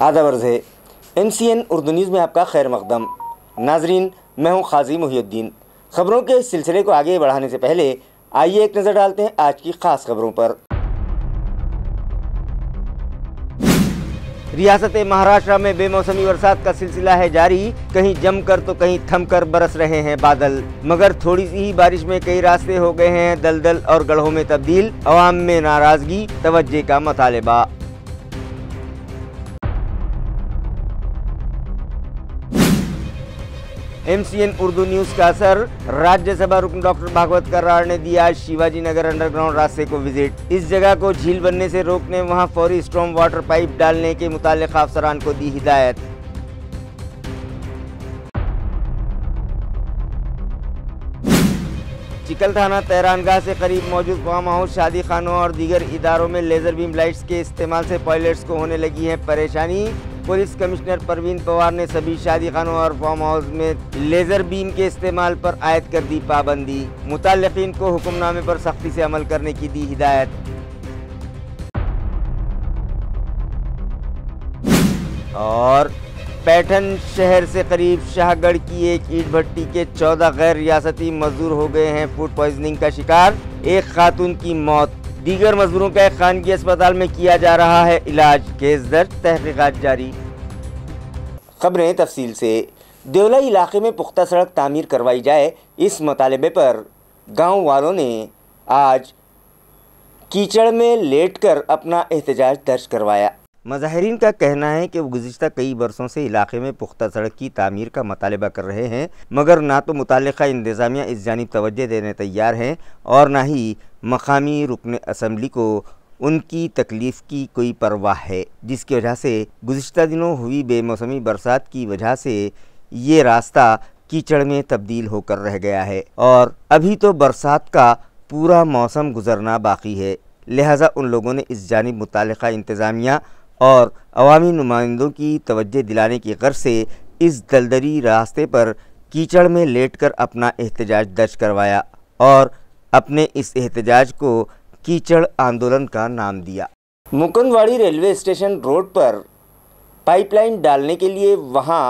आदाब अर्ज़ है MCN उर्दू न्यूज़ में आपका खैर मक़दम। नाजरीन, मैं हूँ क़ाज़ी मुहिउद्दीन। ख़बरों के इस सिलसिले को आगे बढ़ाने से पहले आइए एक नज़र डालते हैं आज की ख़ास खबरों पर। रियासत महाराष्ट्र में बेमौसमी बरसात का सिलसिला है जारी। कहीं जमकर तो कहीं थमकर बरस रहे हैं बादल, मगर थोड़ी सी ही बारिश में कई रास्ते हो गए हैं दलदल और गड्ढों में तब्दील। अवाम में नाराजगी, तवज्जो का मुतालबा। MCN उर्दू न्यूज़ का असर। राज्यसभा रुकन डॉक्टर भागवत करार ने दिया आज शिवाजी नगर अंडरग्राउंड रास्ते को विजिट। इस जगह को झील बनने से रोकने वहां फौरी स्टॉर्म वाटर पाइप डालने के मुताल्लिक़ अफसरान को दी हिदायत। चिकल थाना तहरानगाह से करीब मौजूद फार्म हाउस, शादी खानों और दीगर इदारों में लेजर बीम लाइट्स के इस्तेमाल से पायलट्स को होने लगी है परेशानी। पुलिस कमिश्नर परवीन पवार ने सभी शादी खानों और फार्म हाउस में लेजर बीम के इस्तेमाल पर आयद कर दी पाबंदी। मुताल्लिक़ीन को हुक्मनामे पर सख्ती से अमल करने की दी हिदायत। और पैठन शहर से करीब शाहगढ़ की एक ईंट भट्टी के 14 गैर रियासती मजदूर हो गए हैं फूड पॉइजनिंग का शिकार। एक खातून की मौत, दीगर मजदूरों का एक खानगी अस्पताल में किया जा रहा है इलाज। केस दर्ज, तहकीकात जारी। खबरें तफसील से। देवला इलाके में पुख्ता सड़क तामीर करवाई जाए, इस मुतालबे पर गांव वालों ने आज कीचड़ में लेटकर अपना एहतजाज दर्ज करवाया। मुज़ाहिरीन का कहना है कि वो गुज़िश्ता कई बरसों से इलाके में पुख्ता सड़क की तामीर का मुतालबा कर रहे हैं, मगर ना तो मुताल्लिक़ा इंतज़ामिया इस जानिब तवज्जो देने तैयार हैं और ना ही मकामी रुकन असम्बली को उनकी तकलीफ़ की कोई परवाह है, जिसकी वजह से गुज़िश्ता दिनों हुई बेमौसमी बरसात की वजह से ये रास्ता कीचड़ में तब्दील होकर रह गया है और अभी तो बरसात का पूरा मौसम गुजरना बाकी है। लिहाजा उन लोगों ने इस जानिब मुताल्लिक़ा इंतज़ामिया और अवामी नुमाइंदों की तवज्जो दिलाने की गर्ज से इस दलदली रास्ते पर कीचड़ में लेटकर अपना एहतजाज दर्ज करवाया और अपने इस एहतजाज को कीचड़ आंदोलन का नाम दिया। मुकुंदवाड़ी रेलवे स्टेशन रोड पर पाइपलाइन डालने के लिए वहां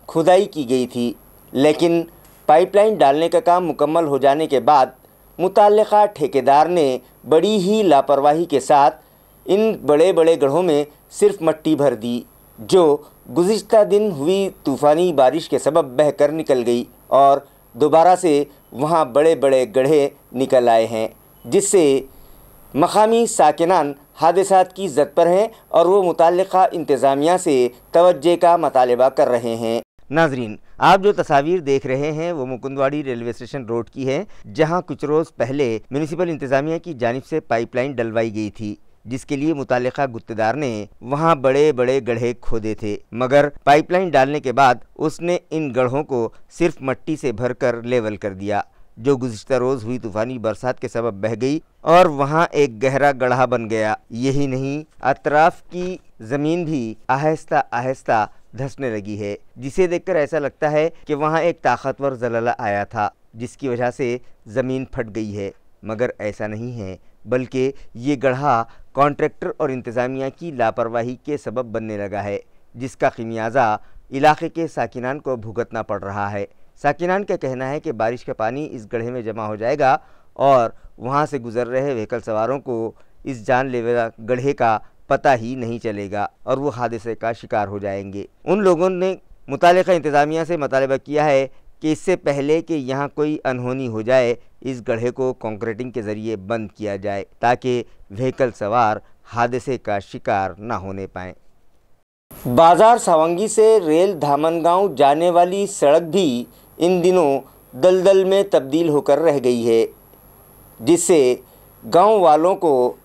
खुदाई की गई थी, लेकिन पाइपलाइन डालने का काम मुकम्मल हो जाने के बाद मुताल्लिक़ा ठेकेदार ने बड़ी ही लापरवाही के साथ इन बड़े बड़े गड्ढों में सिर्फ मट्टी भर दी, जो गुज़िश्ता दिन हुई तूफ़ानी बारिश के सबब बहकर निकल गई और दोबारा से वहां बड़े बड़े गड्ढे निकल आए हैं, जिससे मकामी साकिनान हादिसात की ज़द पर हैं और वो मुताल्लिक़ा इंतज़ामिया से तवज्जो का मुतालबा कर रहे हैं। नाजरीन, आप जो तस्वीर देख रहे हैं वो मुकुंदवाड़ी रेलवे स्टेशन रोड की है, जहां कुछ रोज़ पहले म्यूनिसिपल इंतज़ामिया की जानिब से पाइपलाइन डलवाई गई थी, जिसके लिए मुताल्लिक़ा गुत्तेदार ने वहां बड़े बड़े गड्ढे खोदे थे, मगर पाइपलाइन डालने के बाद उसने इन गड्ढों को सिर्फ मट्टी से भरकर लेवल कर दिया, जो गुज़िश्ता रोज़ हुई तूफ़ानी बरसात के सबब बह गई और वहां एक गहरा गड्ढा बन गया। यही नहीं, अतराफ़ की ज़मीन भी आहिस्ता आहिस्ता धंसने लगी है, जिसे देखकर ऐसा लगता है कि वहां एक ताकतवर ज़लज़ला आया था, जिसकी वजह से ज़मीन फट गई है, मगर ऐसा नहीं है, बल्कि ये गड्ढा कॉन्ट्रैक्टर और इंतज़ामिया की लापरवाही के सबब बनने लगा है, जिसका खमियाजा इलाके के साकिनान को भुगतना पड़ रहा है। साकिनान का कहना है कि बारिश का पानी इस गड्ढे में जमा हो जाएगा और वहां से गुजर रहे व्हीकल सवारों को इस जानलेवा गड्ढे का पता ही नहीं चलेगा और वो हादसे का शिकार हो जाएंगे। उन लोगों ने मुताल्लिक़ा इंतज़ामिया से मुतालबा किया है कि इससे पहले कि यहाँ कोई अनहोनी हो जाए, इस गड्ढे को कंक्रीटिंग के ज़रिए बंद किया जाए, ताकि व्हीकल सवार हादसे का शिकार न होने पाएँ। बाज़ार सावंगी से रेल धामनगांव जाने वाली सड़क भी इन दिनों दलदल में तब्दील होकर रह गई है, जिससे गांव वालों को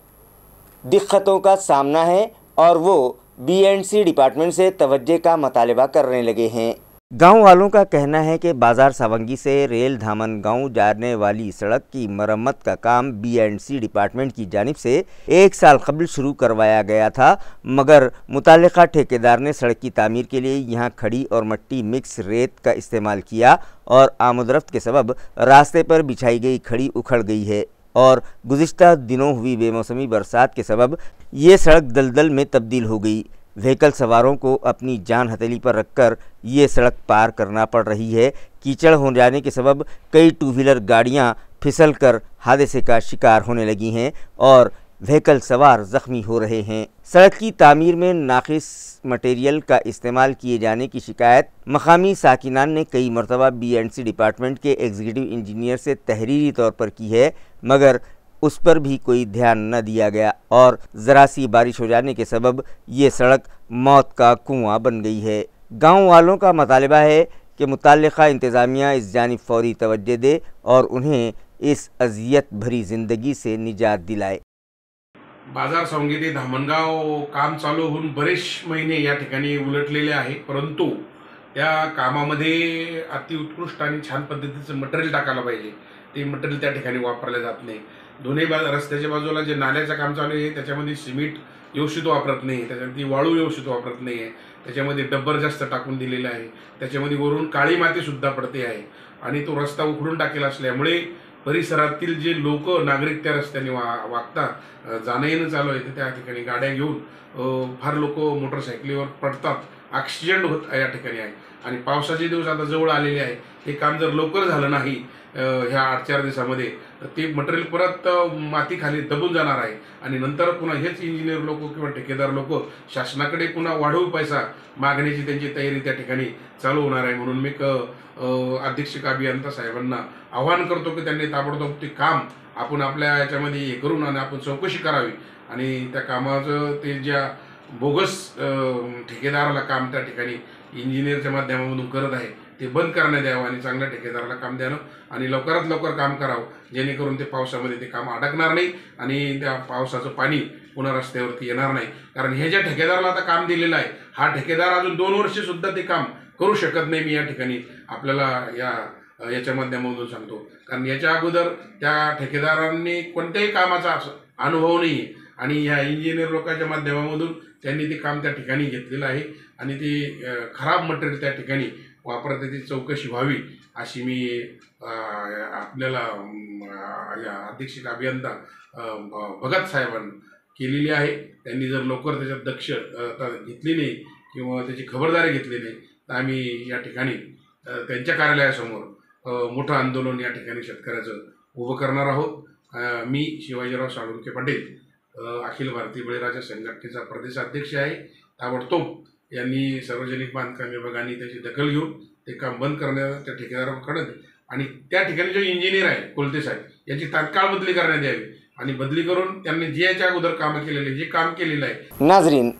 दिक्कतों का सामना है और वो BNC डिपार्टमेंट से तवज्जो का मुतालबा करने लगे हैं। गांव वालों का कहना है कि बाज़ार सावंगी से रेल धामनगांव जाने वाली सड़क की मरम्मत का काम BNC डिपार्टमेंट की जानिब से 1 साल कबल शुरू करवाया गया था, मगर मुताल्लिक़ा ठेकेदार ने सड़क की तामीर के लिए यहां खड़ी और मट्टी मिक्स रेत का इस्तेमाल किया और आमदरफ्त के सबब रास्ते पर बिछाई गई खड़ी उखड़ गई है और गुज़िश्ता दिनों हुई बेमौसमी बरसात के सबब ये सड़क दलदल में तब्दील हो गई, व्हीकल सवारों को अपनी जान हथेली पर रखकर ये सड़क पार करना पड़ रही है। कीचड़ हो जाने के सबब कई टू व्हीलर गाड़ियां फिसलकर हादसे का शिकार होने लगी हैं और व्हीकल सवार जख्मी हो रहे हैं। सड़क की तामीर में नाकिस मटेरियल का इस्तेमाल किए जाने की शिकायत मकामी साकिनान ने कई मरतबा BNC डिपार्टमेंट के एग्जीक्यूटिव इंजीनियर से तहरीरी तौर पर की है, मगर उस पर भी कोई ध्यान न दिया गया और ज़रा सी बारिश हो जाने के सबब ये सड़क मौत का कुआं बन गई है। गांव वालों का मुतालबा है कि मुतल्लिका इंतज़ामिया इस जानिब फौरी तवज्जो दे और उन्हें इस अजियत भरी ज़िंदगी से निजात दिलाए। बाजार संघ ते धामणगाव काम चालू होऊन बरेच महिने या ठिकाणी उलटलेले आहे, परंतु त्या कामामध्ये अतिउत्कृष्ट आणि छान पद्धतीचं मटेरियल टाकायला पाहिजे, ते मटेरियल त्या ठिकाणी वापरले जात नाही। दोन्ही रस्त्याच्या बाजूला जे नाल्याचं काम चालू आहे त्याच्यामध्ये सिमेंट व्यवस्थित वापरत नाही, त्याच्यामध्ये वाळू व्यवस्थित वापरत नाही आहे, त्याच्यामध्ये डब्बर जास्त टाकून दिलेला आहे, त्याच्यामध्ये वरून काळी माती सुद्धा पडते आहे आणि तो रस्ता उखडून टाकेला असल्यामुळे परिसरातील जे लोक नागरिक त्या रस्त्याने वागतात, जाणं येणं चालू आहे त्या ठिकाणी गाड्या घेऊन फार लोक मोटरसायकलीवर पडतात, ॲक्सिडेंट होत या ठिकाणी आहे। आणि पावसाचे दिवस आता जवळ आलेले आहे, हे काम जर लवकर झालं नाही ह्या 8-4 दिवसामध्ये तर ते मटेरियल परत माती खाली दबून जाणार आहे आणि नंतर पुन्हा हेच इंजिनियर लोक किंवा ठेकेदार लोक शासनाकडे पुन्हा वाढवू पैसा मागण्याची त्यांची तयारी त्या ठिकाणी चालू होणार आहे। म्हणून मी अधीक्षक अभियंता साहेबांना आवाहन करतो की त्यांनी ताबडतोब ते काम आपण आपल्या याच्यामध्ये हे करून आणि आपण चौकशी करावी आणि त्या कामाचं ते ज्या बोगस ठेकेदाराला काम त्या ठिकाणी इंजिनियरच्या माध्यमातून करत आहे ते बंद करण्यात यावं आणि चांगल्या ठेकेदाराला काम द्यावं आणि लवकरात लवकर काम करावं, जेणेकरून ते पावसामध्ये ते काम अडकणार नाही आणि त्या पावसाचं पाणी पुन्हा रस्त्यावरती येणार नाही। कारण हे ज्या ठेकेदाराला आता काम दिलेलं आहे हा ठेकेदार अजून 2 वर्ष सुद्धा ते काम करू शकत नाही। मी या ठिकाणी आपल्याला याच्या माध्यमातून सांगतो, कारण याच्या अगोदर त्या ठेकेदारांनी कोणत्याही कामाचा अनुभव नाही आणि या इंजिनियर लोकांच्या माध्यमातून त्यांनी ते काम त्या ठिकाणी घेतलेलं आहे आणि ते खराब मटेरियल त्या ठिकाणी वापरत त्याची चौकशी व्हावी अशी मी आपल्याला या अधीक्षक अभियंता भगत साहेबांना केलेली आहे। त्यांनी जर लवकर त्याच्यात दक्षता घेतली नाही किंवा त्याची खबरदारी घेतली नाही तर आम्ही या ठिकाणी त्यांच्या कार्यालयासमोर मोठं आंदोलन या ठिकाणी शेतकऱ्याचं उभं करणार आहोत। मी शिवाजीराव साळुंखे पाटील अखिल भारतीय बळीराजा संघटनेचा प्रदेशाध्यक्ष आहे। ताबडतोब यांनी सार्वजनिक बांधकाम विभागाने त्याची दखल घेऊन ते काम बंद करण्यात त्या ठेकेदाराकडे आणि त्या ठिकाणी जो इंजिनियर आहे कोलते साहेब याची तात्काळ बदली करण्यात यावी आणि बदली करून त्यांनी जे याच्या अगोदर काम केलेले जे काम केलेलं आहे। नाजरीन,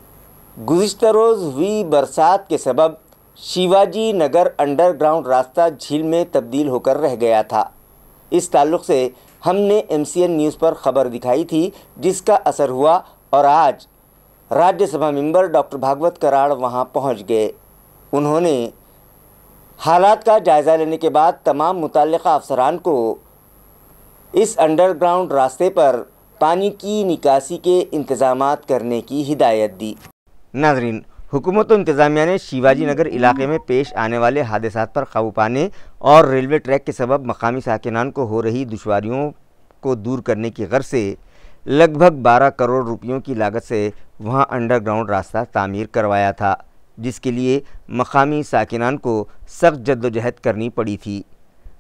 गुज़िश्ता रोज़ हुई बरसात के सबब शिवाजी नगर अंडरग्राउंड रास्ता झील में तब्दील होकर रह गया था। इस ताल्लुक़ से हमने MCN न्यूज़ पर खबर दिखाई थी, जिसका असर हुआ और आज राज्यसभा मेंबर डॉक्टर भागवत कराड़ वहां पहुंच गए। उन्होंने हालात का जायज़ा लेने के बाद तमाम मुतल्लिका अफसरान को इस अंडरग्राउंड रास्ते पर पानी की निकासी के इंतज़ामात करने की हिदायत दी। नाज़रीन, हुकूमत इंतज़ामिया ने शिवाजी नगर इलाके में पेश आने वाले हादसात पर काबू पाने और रेलवे ट्रैक के सबब मकामी साकिनान को हो रही दुश्वारियों को दूर करने की गर्ज से लगभग 12 करोड़ रुपयों की लागत से वहां अंडरग्राउंड रास्ता तामीर करवाया था, जिसके लिए मकामी साकिनान को सख्त जद्दोजहद करनी पड़ी थी।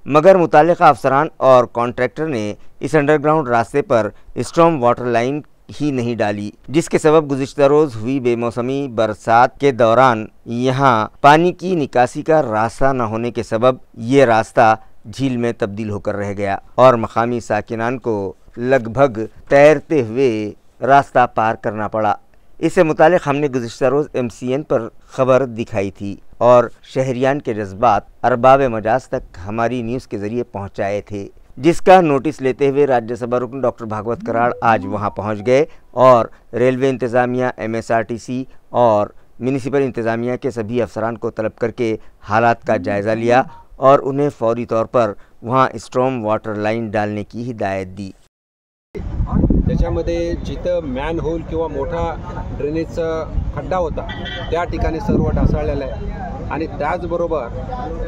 मगर मुतल्लिका अफसरान और कॉन्ट्रैक्टर ने इस अंडरग्राउंड रास्ते पर स्टॉर्म वाटर लाइन ही नहीं डाली, जिसके सबब गुज़िश्ता रोज़ हुई बेमौसमी बरसात के दौरान यहाँ पानी की निकासी का रास्ता न होने के सबब ये रास्ता झील में तब्दील होकर रह गया और मकामी साकिनान को लगभग तैरते हुए रास्ता पार करना पड़ा। इससे मुतालिक हमने गुज़िश्ता रोज़ MCN पर खबर दिखाई थी और शहरियान के जज्बात अरबाब मजाज तक हमारी न्यूज़ के ज़रिए पहुँचाए थे, जिसका नोटिस लेते हुए राज्यसभा रुकन डॉक्टर भागवत कराड़ आज वहां पहुंच गए और रेलवे इंतज़ामिया, MSRTC और म्यूनिसिपल इंतज़ामिया के सभी अफसरान को तलब करके हालात का जायज़ा लिया और उन्हें फौरी तौर पर वहां स्टॉर्म वाटर लाइन डालने की हिदायत दी। त्याच्यामध्ये जिथं मॅनहोल किंवा मोठा ड्रेनेजचा खड्डा होता त्या ठिकाणी सर्व ढासळलेलं आहे आणि त्याचबरोबर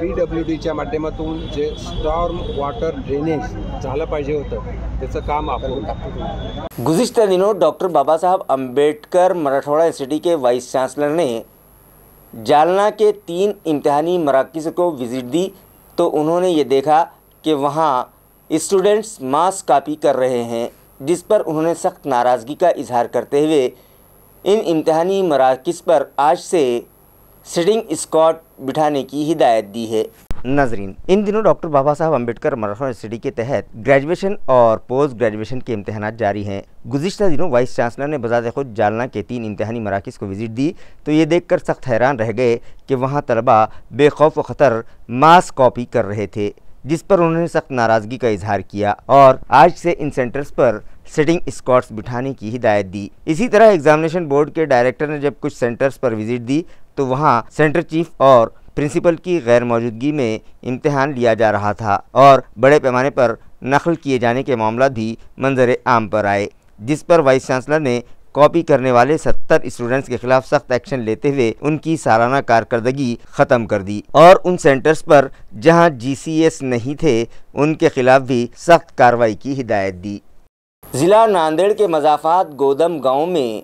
PWDच्या माध्यमातून जे स्टॉर्म वॉटर ड्रेनेज झालं पाहिजे होतं त्याचं काम आपण टाकतो। गुज़िश्ता दिनों डॉक्टर बाबा साहब अम्बेडकर मराठवाड़ा यूनिवर्सिटी के वाइस चांसलर ने जालना के 3 इम्तिहानी मराकज़ को विज़िट दी तो उन्होंने ये देखा कि वहाँ स्टूडेंट्स मास कॉपी कर रहे हैं, जिस पर उन्होंने सख्त नाराज़गी का इजहार करते हुए इन इम्तिहानी मराकज़ पर आज से सिटिंग स्क्वाड बिठाने की हिदायत दी है। नाजरीन, इन दिनों डॉक्टर बाबा साहब अम्बेडकर मराठवाड़ा यूनिवर्सिटी के तहत ग्रेजुएशन और पोस्ट ग्रेजुएशन के इम्तहानात जारी हैं। गुज़िश्ता दिनों वाइस चांसलर ने बजाते खुद जालना के 3 इम्तहानी मराकज़ को विज़िट दी तो ये देखकर सख्त हैरान रह गए कि वहाँ तलबा बेखौफ व ख़तर मास कॉपी कर रहे थे, जिस पर उन्होंने सख्त नाराज़गी का इजहार किया और आज से इन सेंटर्स पर सिटिंग स्क्वाड्स बिठाने की हिदायत दी। इसी तरह एग्जामिनेशन बोर्ड के डायरेक्टर ने जब कुछ सेंटर्स पर विज़िट दी तो वहाँ सेंटर चीफ और प्रिंसिपल की गैर मौजूदगी में इम्तिहान लिया जा रहा था और बड़े पैमाने पर नकल किए जाने के मामला भी मंजर आम पर आए, जिस पर वाइस चांसलर ने कॉपी करने वाले 70 स्टूडेंट्स के खिलाफ सख्त एक्शन लेते हुए उनकी सालाना कारकर्दगी ख़त्म कर दी और उन सेंटर्स पर जहां GCS नहीं थे उनके खिलाफ भी सख्त कार्रवाई की हिदायत दी। ज़िला नांदेड़ के मज़ाफ़ात गोदम गाँव में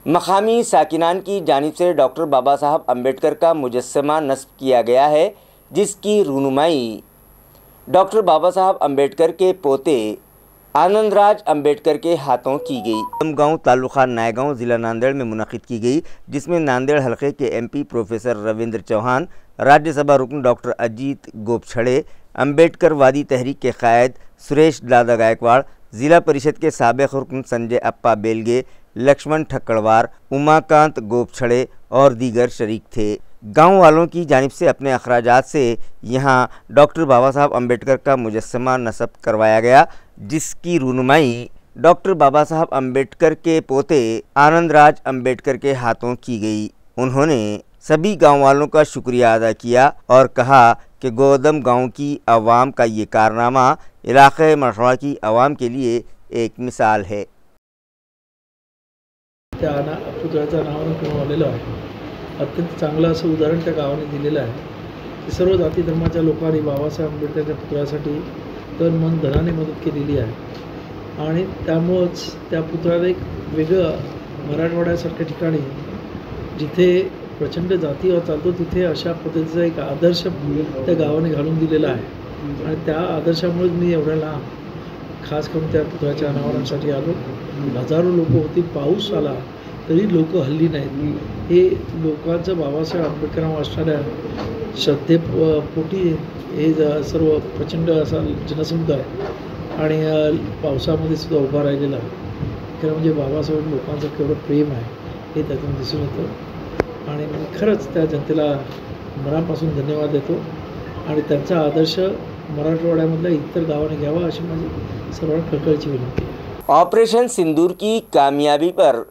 मकामी साकिनान की जानिब से डॉक्टर बाबा साहब अम्बेडकर का मुजस्समा नस्ब किया गया है, जिसकी रूनुमाई डॉक्टर बाबा साहब अम्बेडकर के पोते आनंदराज अम्बेडकर के हाथों की गई। गाँव तालुका नायगांव ज़िला नांदेड़ में मुनक़िद की गई, जिसमें नांदेड़ हलके के MP प्रोफेसर रविंद्र चौहान, राज्यसभा रुकन डॉक्टर अजीत गोपछड़े, अम्बेडकर वादी तहरीक के कायद सुरेश दादा गायकवाड़, ज़िला परिषद के साबिक़ रुकन संजय अप्पा बेलगे, लक्ष्मण ठक्कड़वार, उमाकांत गोपछड़े और दीगर शरीक थे। गांव वालों की जानिब से अपने अखराजात से यहां डॉक्टर बाबा साहब अम्बेडकर का मुजस्समा नस्ब करवाया गया, जिसकी रूनुमाई डॉक्टर बाबा साहब अम्बेडकर के पोते आनंदराज अम्बेडकर के हाथों की गई। उन्होंने सभी गांव वालों का शुक्रिया अदा किया और कहा कि गोदम गांव की आवाम का ये कारनामा इलाक़े मराठवाड़ा की आवाम के लिए एक मिसाल है। त्या पुतळ्याचं नावानं करून आलेलं आहे। अत्यंत चांगलं असं उदाहरण त्या गावाने दिलेलं आहे की सर्व जाती धर्माच्या लोकांनी बाबासाहेब आंबेडकरच्या पुतळ्यासाठी तन मन धनाने मदत केलेली आहे आणि त्यामुळेच त्या पुतळ्याला एक वेगळं मराठवाड्यासारख्या ठिकाणी जिथे प्रचंड जातीवाद चालतो तिथे अशा पद्धतीचा एक आदर्श त्या गावाने घालून दिलेला आहे आणि त्या आदर्शामुळे मी एवढ्या लांब खास करून त्या पुतळ्याच्या अनावरणासाठी आलो। हजारो लोक होती, पाऊस आला तरी लोक हल्ली नाहीत। हे लोकांचं बाबासाहेब आंबेडकरांवर असणाऱ्या श्रद्धेपोटी हे सर्व प्रचंड असा जनसमुदाय आणि पावसामध्ये सुद्धा उभा राहिलेला खरं म्हणजे बाबासाहेब लोकांचं केवढं प्रेम आहे हे त्यातून दिसून येतं आणि मी खरंच त्या जनतेला मनापासून धन्यवाद देतो आणि त्यांचा आदर्श मराठवाड्यामधल्या इतर गावांनी घ्यावा अशी माझी सर्वांना कळकळीची विनंती आहे। ऑपरेशन सिंदूर की कामयाबी पर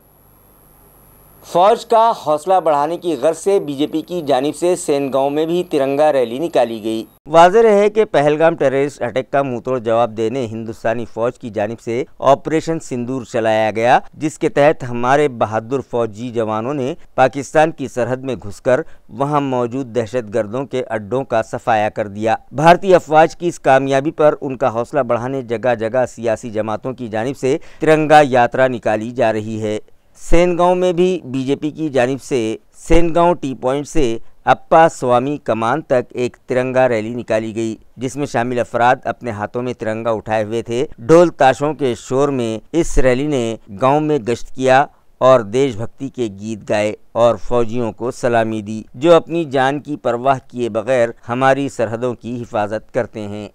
फौज का हौसला बढ़ाने की गर्ज से बीजेपी की जानिब से सेनगांव में भी तिरंगा रैली निकाली गई। वाज़ेह है कि पहलगाम टेररिस्ट अटैक का मुंहतोड़ जवाब देने हिंदुस्तानी फौज की जानिब से ऑपरेशन सिंदूर चलाया गया, जिसके तहत हमारे बहादुर फौजी जवानों ने पाकिस्तान की सरहद में घुसकर वहां मौजूद दहशतगर्दों के अड्डों का सफाया कर दिया। भारतीय अफवाज की इस कामयाबी पर उनका हौसला बढ़ाने जगह जगह सियासी जमातों की जानिब से तिरंगा यात्रा निकाली जा रही है। सेनगांव में भी बीजेपी की जानिब से सेनगांव टी पॉइंट से अप्पा स्वामी कमान तक एक तिरंगा रैली निकाली गई, जिसमें शामिल अफराद अपने हाथों में तिरंगा उठाए हुए थे। ढोल ताशों के शोर में इस रैली ने गांव में गश्त किया और देशभक्ति के गीत गाए और फौजियों को सलामी दी, जो अपनी जान की परवाह किए बगैर हमारी सरहदों की हिफाजत करते हैं।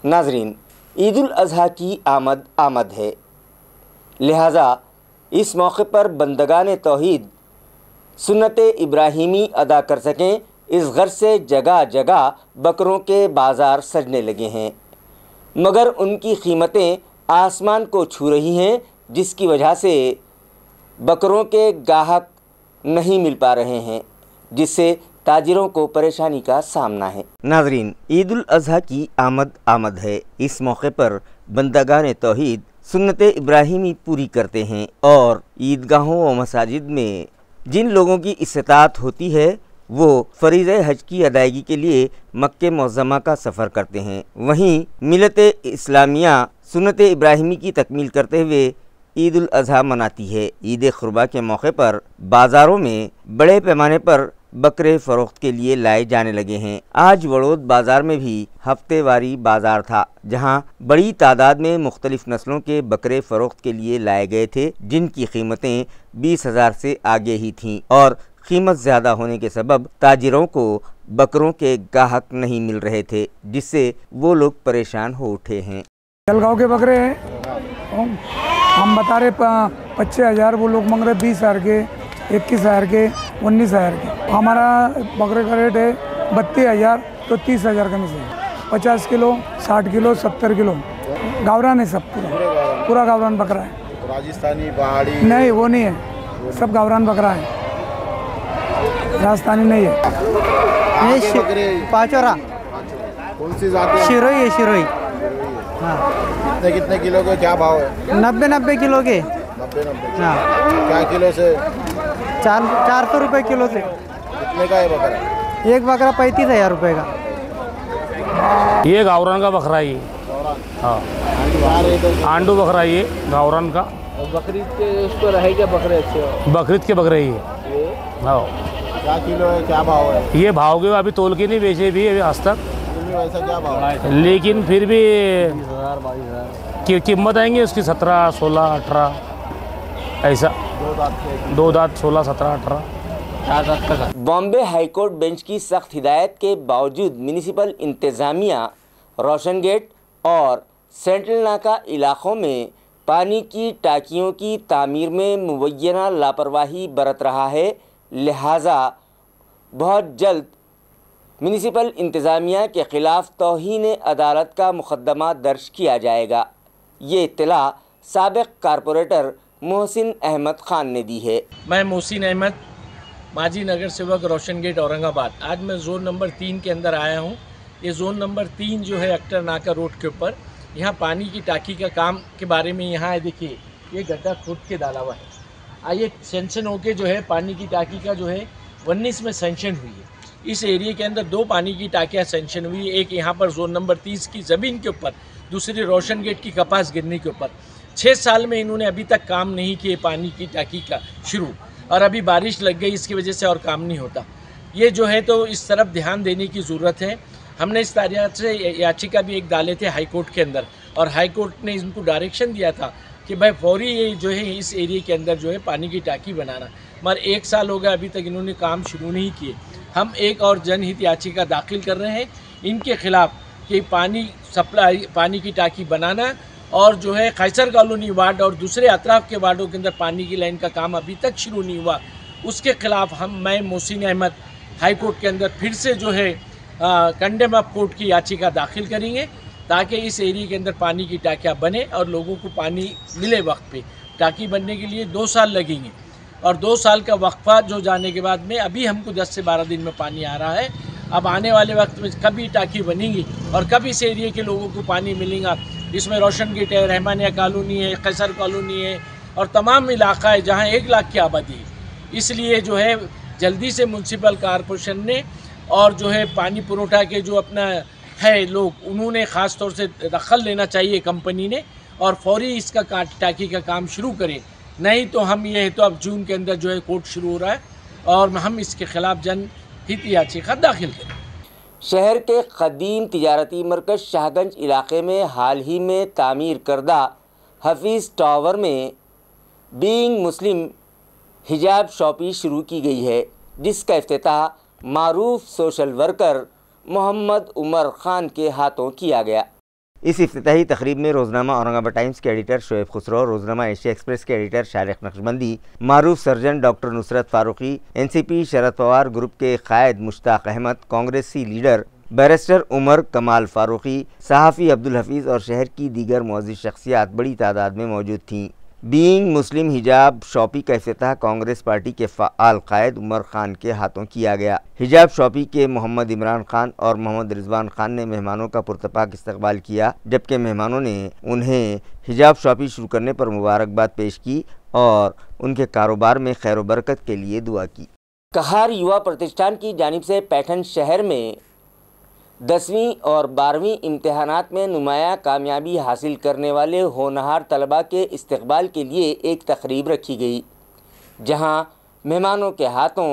नाजरीन, ईद उल अज़हा की आमद है, लिहाजा इस मौके पर बंदगान तौहीद सुन्नत इब्राहिमी अदा कर सकें, इस गर्ज से जगह जगह बकरों के बाज़ार सजने लगे हैं, मगर उनकी कीमतें आसमान को छू रही हैं, जिसकी वजह से बकरों के गाहक नहीं मिल पा रहे हैं, जिससे ताजिरों को परेशानी का सामना है। नाजरीन, ईद उल अज़हा की आमद है। इस मौके पर बंदगान तौहीद सुन्नत इब्राहिमी पूरी करते हैं और ईदगाहों व मसाजिद में जिन लोगों की इस्तात होती है वो फरीज़े हज की अदायगी के लिए मक्के मुअज़्ज़मा का सफ़र करते हैं। वहीं मिलते इस्लामिया सुन्नत इब्राहिमी की तकमील करते हुए ईद उल अज़हा मनाती है। ईद कुर्बा के मौके पर बाज़ारों में बड़े पैमाने पर बकरे फ़रोख्त के लिए लाए जाने लगे हैं। आज वड़ोद बाज़ार में भी हफ्तेवारी बाज़ार था, जहां बड़ी तादाद में मुख्तलिफ नस्लों के बकरे फ़रोख्त के लिए लाए गए थे, जिनकी कीमतें 20,000 से आगे ही थीं और कीमत ज़्यादा होने के सबब ताजिरों को बकरों के गाहक नहीं मिल रहे थे, जिससे वो लोग परेशान हो उठे हैं। जलगांव के बकरे हैं, हम बता रहे 25,000, वो लोग मांग रहे 20,000 के, 21,000 के, 19,000 के। हमारा बकरे का रेट है 32,000, तो 30,000 का में से 50 किलो, 60 किलो, 70 किलो गावरान है, सब पूरा गावरान बकरा है। राजस्थानी पहाड़ी नहीं, वो नहीं है, सब गावरान बकरा है, राजस्थानी नहीं है। बकरे पाचोरा कौन सी जाति है? शिरोई है, शिरोई। कितने कितने किलो के क्या भाव है? 90 किलो के। 90 हाँ, क्या किलो से? 400 रुपये किलो से। कितने का है बकरा? एक बकरा 35,000 रुपये का। ये गावरान का बकरा है ये। हाँ, आंडू बकरा ये गावरान का। बकरीद के उस पर है क्या बकरे अच्छे? बकरीद के बकरे ये। हाँ, क्या किलो है, क्या भाव है? ये भाव के अभी तोल के नहीं बेचे भी आज तक, वैसा क्या भाव है? लेकिन फिर भी कीमत आएंगे उसकी 17, 16, 18 ऐसा। 2 दांत 16, 17, 18, 4 दांत का। बॉम्बे हाईकोर्ट बेंच की सख्त हिदायत के बावजूद म्यूनिसिपल इंतज़ामिया रोशन गेट और सेंट्रल नाका इलाक़ों में पानी की टांकियों की तामीर में मुबैना लापरवाही बरत रहा है। लिहाजा बहुत जल्द म्यूनिसिपल इंतज़ामिया के ख़िलाफ़ तौहीन अदालत का मुक़दमा दर्ज किया जाएगा। ये इत्तला साबिक़ कारपोरेटर मोहसिन अहमद ख़ान ने दी है। मैं मोहसिन अहमद, माजी नगर सेवक रोशन गेट औरंगाबाद। आज मैं ज़ोन नंबर 3 के अंदर आया हूँ। ये ज़ोन नंबर 3 जो है अक्टर नाका रोड के ऊपर, यहाँ पानी की टांकी का काम के बारे में यहाँ है। देखिए, ये गड्ढा खोद के डाला हुआ है। आइए सेंक्शन होके जो है पानी की टांकी का जो है 19 में सेंक्शन हुई है। इस एरिया के अंदर 2 पानी की टांकियाँ सेंक्शन हुई है, एक यहाँ पर ज़ोन नंबर 30 की ज़मीन के ऊपर, दूसरी रोशन गेट की कपास गिरने के ऊपर। 6 साल में इन्होंने अभी तक काम नहीं किए पानी की टांकी का शुरू, और अभी बारिश लग गई, इसकी वजह से और काम नहीं होता। ये जो है तो इस तरफ ध्यान देने की ज़रूरत है। हमने इस तरह से याचिका भी एक डाले थे हाई कोर्ट के अंदर, और हाई कोर्ट ने इनको डायरेक्शन दिया था कि भाई फौरी ये जो है इस एरिया के अंदर जो है पानी की टांकी बनाना। मगर 1 साल हो गया, अभी तक इन्होंने काम शुरू नहीं किए। हम एक और जनहित याचिका दाखिल कर रहे हैं इनके खिलाफ़ कि पानी की टांकी बनाना, और जो है खैसर कॉलोनी वार्ड और दूसरे अतराफ़ के वार्डों के अंदर पानी की लाइन का काम अभी तक शुरू नहीं हुआ, उसके खिलाफ़ मैं मोहसिन अहमद हाई कोर्ट के अंदर फिर से जो है कंडेम ऑफ कोर्ट की याचिका दाखिल करेंगे, ताकि इस एरिया के अंदर पानी की टांकियाँ बने और लोगों को पानी मिले वक्त पे। टांकी बनने के लिए 2 साल लगेंगे, और 2 साल का वक्फा जो जाने के बाद में अभी हमको 10 से 12 दिन में पानी आ रहा है। अब आने वाले वक्त में कभी टांकी बनेंगी और कभी इस एरिया के लोगों को पानी मिलेगा। इसमें रोशन गेट है, रहमानिया कॉलोनी है, खैसर कॉलोनी है, और तमाम इलाका है जहाँ 1 लाख की आबादी है। इसलिए जो है जल्दी से म्यूनसिपल कॉरपोरेशन ने और जो है पानी पुरोठा के जो अपना है लोग, उन्होंने ख़ास तौर से दखल लेना चाहिए कंपनी ने, और फौरी इसका टांकी का काम शुरू करें। नहीं तो हम ये है तो अब जून के अंदर जो है कोर्ट शुरू हो रहा है और हम इसके ख़िलाफ़ जनहित याचिका दाखिल करें। शहर के कदीम तिजारती मरकज़ शाहगंज इलाक़े में हाल ही में तामीर करदा हफीज़ टावर में बीइंग मुस्लिम हिजाब शॉपी शुरू की गई है, जिसका इफ्तिताह मारूफ सोशल वर्कर मोहम्मद उमर ख़ान के हाथों किया गया। इस इफ्तिताही तकरीब में रोज़नामा औरंगाबाद टाइम्स के एडिटर शोएब खुसरो, रोज़नामा एशिया एक्सप्रेस के एडिटर शारिक नक्शबंदी, मारूफ surgeon doctor Nusrat Farooqui, NCP Sharad Pawar group के कायद मुश्ताक अहमद, कांग्रेसी लीडर बैरिस्टर उमर कमाल फारूकी, सहाफ़ी अब्दुल हफीज़ और शहर की दीगर मुअज़्ज़िज़ शख्सियात बड़ी तादाद में मौजूद थीं। बीइंग मुस्लिम हिजाब शॉपी का इफ्तिताह कांग्रेस पार्टी के फ़ाल कायद उमर ख़ान के हाथों किया गया। हिजाब शॉपी के मोहम्मद इमरान ख़ान और मोहम्मद रिजवान ख़ान ने मेहमानों का पुरतपाक इस्तकबाल किया, जबकि मेहमानों ने उन्हें हिजाब शॉपी शुरू करने पर मुबारकबाद पेश की और उनके कारोबार में खैर व बरकत के लिए दुआ की। कहार युवा प्रतिष्ठान की जानिब से पैठन शहर में 10वीं और 12वीं इम्तिहानात में नुमाया कामयाबी हासिल करने वाले होनहार तलबा के इस्तकबाल के लिए एक तकरीब रखी गई, जहां मेहमानों के हाथों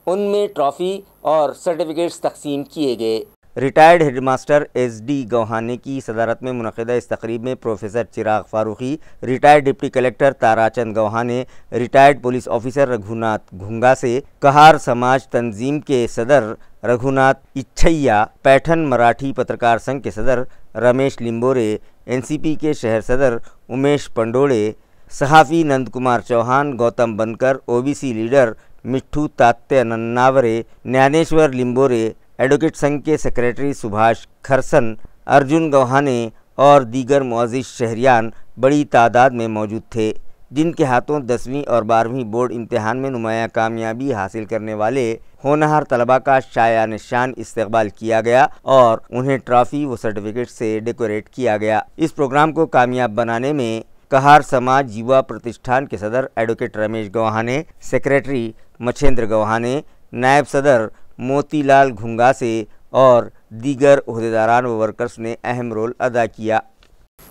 उनमें ट्रॉफ़ी और सर्टिफिकेट्स तकसीम किए गए। रिटायर्ड हेडमास्टर SD गौहाने की सदारत में मुनक़िदा इस तकरीब में professor Chirag Farooqui, retired deputy collector Tarachand Gauhane, retired police officer Raghunath Ghunga से, कहार समाज तंजीम के सदर रघुनाथ इच्छैया, पैठन मराठी पत्रकार संघ के सदर रमेश लिम्बोरे, NCP के शहर सदर उमेश पंडोड़े, सहाफ़ी नंद कुमार चौहान, गौतम बनकर, OBC लीडर मिट्ठू तात्या नन्नावरे, ज्ञानेश्वर लिम्बोरे, एडवोकेट संघ के सेक्रेटरी सुभाष खरसन, अर्जुन गौहाने और दीगर मुअज़्ज़िज़ शहरियान बड़ी तादाद में मौजूद थे, जिनके हाथों 10वीं और 12वीं बोर्ड इम्तिहान में नुमाया कामयाबी हासिल करने वाले होनहार तलबा का शायान शान इस्तकबाल किया गया और उन्हें ट्रॉफ़ी व सर्टिफिकेट से डेकोरेट किया गया। इस प्रोग्राम को कामयाब बनाने में कहार समाज युवा प्रतिष्ठान के सदर एडवोकेट रमेश गौहाने, सेक्रेटरी मछेंद्र गौहाने, नायब सदर मोतीलाल घुंगा से और दीगर ओहदेदारान व वर्कर्स ने अहम रोल अदा किया।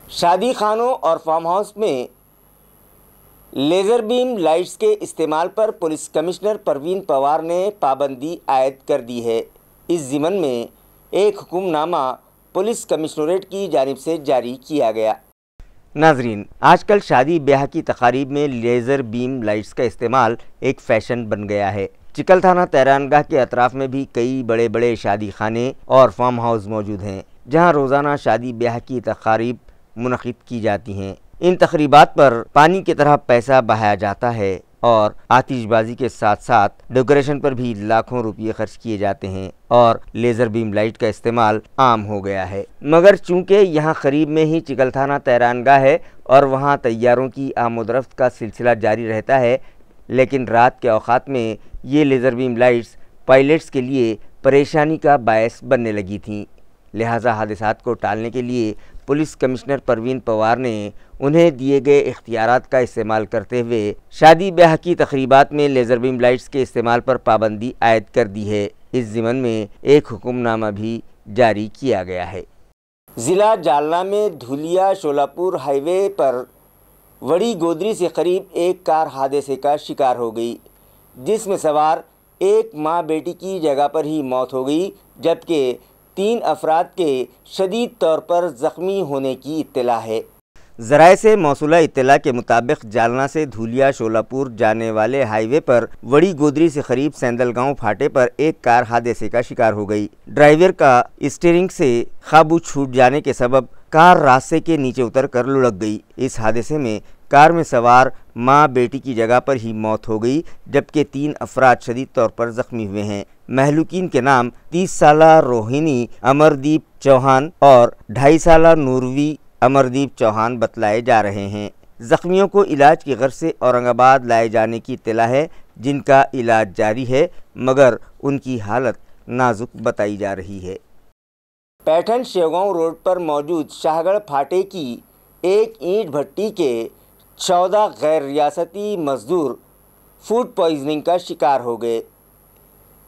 शादी खानों और फार्म हाउस में लेज़र बीम लाइट्स के इस्तेमाल पर पुलिस कमिश्नर परवीन पवार ने पाबंदी आयद कर दी है। इस ज़िमन में एक हुक्मनामा पुलिस कमिश्नरेट की जानिब से जारी किया गया। नाजरीन, आजकल शादी ब्याह की तकारीब में लेज़र बीम लाइट्स का इस्तेमाल एक फ़ैशन बन गया है। चिकल थाना तैरानगाह के अतराफ़ में भी कई बड़े बड़े शादी खाने और फार्म हाउस मौजूद हैं, जहां रोज़ाना शादी ब्याह की तकारीब मुनक़िद की जाती हैं। इन तकरीबात पर पानी की तरह पैसा बहाया जाता है और आतिशबाजी के साथ साथ डेकोरेशन पर भी लाखों रुपये खर्च किए जाते हैं और लेज़र बीम लाइट का इस्तेमाल आम हो गया है। मगर चूँकि यहाँ करीब में ही चिकल थाना तैरानगाह है और वहाँ तैयारों की आमोदरफ्त का सिलसिला जारी रहता है, लेकिन रात के औक़ात में ये लेज़र बीम लाइट्स पायलट्स के लिए परेशानी का बायस बनने लगी थीं। लिहाजा हादसात को टालने के लिए पुलिस कमिश्नर परवीन पवार ने उन्हें दिए गए इख्तियारात का इस्तेमाल करते हुए शादी ब्याह की तकरीबात में लेज़र बीम लाइट्स के इस्तेमाल पर पाबंदी आयद कर दी है। इस ज़िमन में एक हुक्मनामा भी जारी किया गया है। ज़िला जालना में धुलिया शोलापुर हाईवे पर वड़ी गोदरी से करीब एक कार हादसे का शिकार हो गई, जिसमें सवार एक माँ बेटी की जगह पर ही मौत हो गई, जबकि 3 अफराद के शदीद तौर पर ज़ख्मी होने की इत्तला है। ज़राए से मौसूला इत्तला के मुताबिक जालना से धुलिया शोलापुर जाने वाले हाईवे पर वड़ी गोदरी से करीब सैंदलगांव फाटे पर एक कार हादसे का शिकार हो गई। ड्राइवर का स्टीयरिंग से काबू छूट जाने के सबब कार रास्ते के नीचे उतर कर लुढ़क गई। इस हादसे में कार में सवार माँ बेटी की जगह पर ही मौत हो गई, जबकि 3 अफराद शदीद तौर पर ज़ख्मी हुए हैं। महलूकीन के नाम 30 साला रोहिणी अमरदीप चौहान और 2.5 साला नूरवी अमरदीप चौहान बतलाए जा रहे हैं। ज़ख्मियों को इलाज की गर्ज से औरंगाबाद लाए जाने की इत्तला है, जिनका इलाज जारी है, मगर उनकी हालत नाजुक बताई जा रही है। पैठन शेवगांव रोड पर मौजूद शाहगढ़ फाटे की एक ईंट भट्टी के 14 गैर रियासती मजदूर फूड पॉइजनिंग का शिकार हो गए,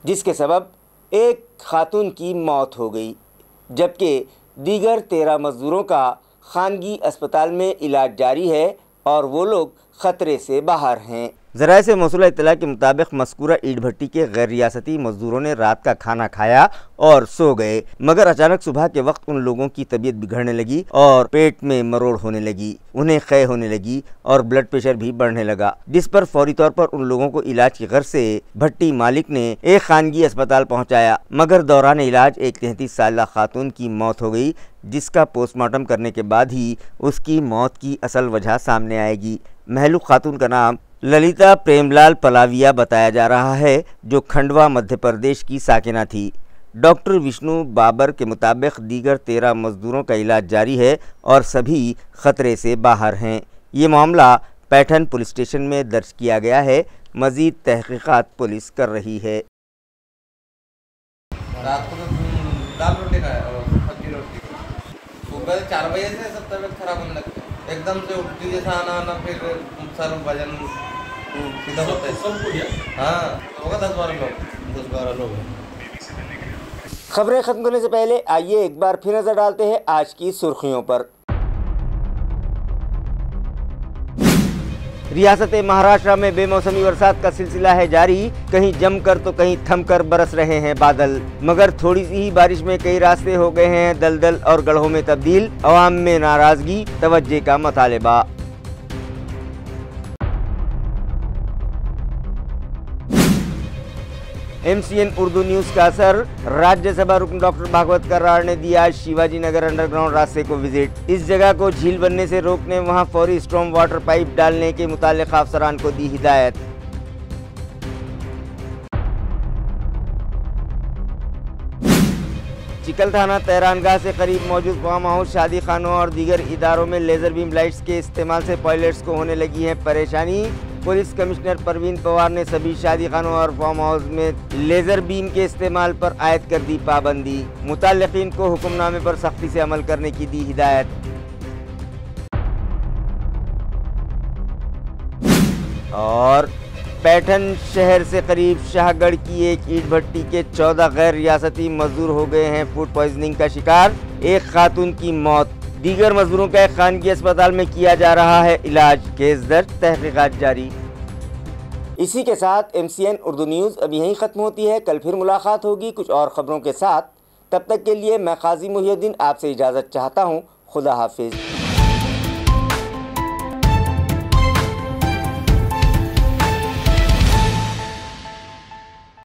जिसके सबब एक खातून की मौत हो गई, जबकि दीगर 13 मजदूरों का खानगी अस्पताल में इलाज जारी है और वो लोग ख़तरे से बाहर हैं। ज़राए से मौसूला इत्तला के मुताबिक मज़कूरा ईंट भट्टी के गैर रियासती मज़दूरों ने रात का खाना खाया और सो गए, मगर अचानक सुबह के वक्त उन लोगों की तबीयत बिगड़ने लगी और पेट में मरोड़ होने लगी, उन्हें क़य होने लगी और ब्लड प्रेशर भी बढ़ने लगा, जिस पर फौरी तौर पर उन लोगों को इलाज की गर्ज से भट्टी मालिक ने एक खानगी अस्पताल पहुँचाया, मगर दौरान इलाज एक 33 साला खातून की मौत हो गई, जिसका पोस्टमार्टम करने के बाद ही उसकी मौत की असल वजह सामने आएगी। महलूक खातून का नाम ललिता प्रेमलाल पलाविया बताया जा रहा है, जो खंडवा मध्य प्रदेश की साकिना थी। डॉक्टर विष्णु बाबर के मुताबिक दीगर 13 मजदूरों का इलाज जारी है और सभी खतरे से बाहर हैं। ये मामला पैठन पुलिस स्टेशन में दर्ज किया गया है। मज़ीद तहकीकात पुलिस कर रही है। रात को तो दाल रोटी खाया और सब्जी रोटी, सुबह 4 बजे से सब तबीयत खराब होने लगती है, एकदम से उल्टी जैसा आना, फिर सर वजन कितना होता है? सबको दिया। हाँ होगा 10-12 लोग। 10-12 लोग हैं। खबरें खत्म करने से पहले आइए एक बार फिर नजर डालते हैं आज की सुर्खियों पर। रियासत महाराष्ट्र में बेमौसमी बरसात का सिलसिला है जारी। कहीं जमकर तो कहीं थमकर बरस रहे हैं बादल, मगर थोड़ी सी ही बारिश में कई रास्ते हो गए हैं दलदल और गड्ढों में तब्दील। अवाम में नाराजगी, तवज्जे का मुतालिबा। MCN उर्दू न्यूज़ का असर। राज्यसभा रुकन डॉक्टर भागवत करार ने दिया शिवाजी नगर अंडरग्राउंड रास्ते को विजिट। इस जगह को झील बनने से रोकने वहां फौरी स्टॉर्म वाटर पाइप डालने के मुताल्लिक़ अफसरान को दी हिदायत। चिकल थाना तैरानगाह से करीब मौजूद फार्म हाउस, शादी खानों और दीगर इदारों में लेजर बीम लाइट्स के इस्तेमाल से पायलट्स को होने लगी है परेशानी। पुलिस कमिश्नर परवीन पवार ने सभी शादी खानों और फार्म हाउस में लेजर बीम के इस्तेमाल पर आयद कर दी पाबंदी। मुताल्लिकीन को हुक्मनामे पर सख्ती से अमल करने की दी हिदायत। और पैठन शहर से करीब शाहगढ़ की एक ईंट भट्टी के 14 गैर रियासती मजदूर हो गए हैं फूड पॉइजनिंग का शिकार। एक खातून की मौत, दीगर मजदूरों का एक खानगी अस्पताल में किया जा रहा है इलाज। केस दर्ज, तहकीकात जारी। इसी के साथ MCN उर्दू न्यूज़ अब यहीं ख़त्म होती है। कल फिर मुलाकात होगी कुछ और ख़बरों के साथ। तब तक के लिए मैं काजी मुहिउद्दीन आपसे इजाज़त चाहता हूँ। खुदा हाफिज़।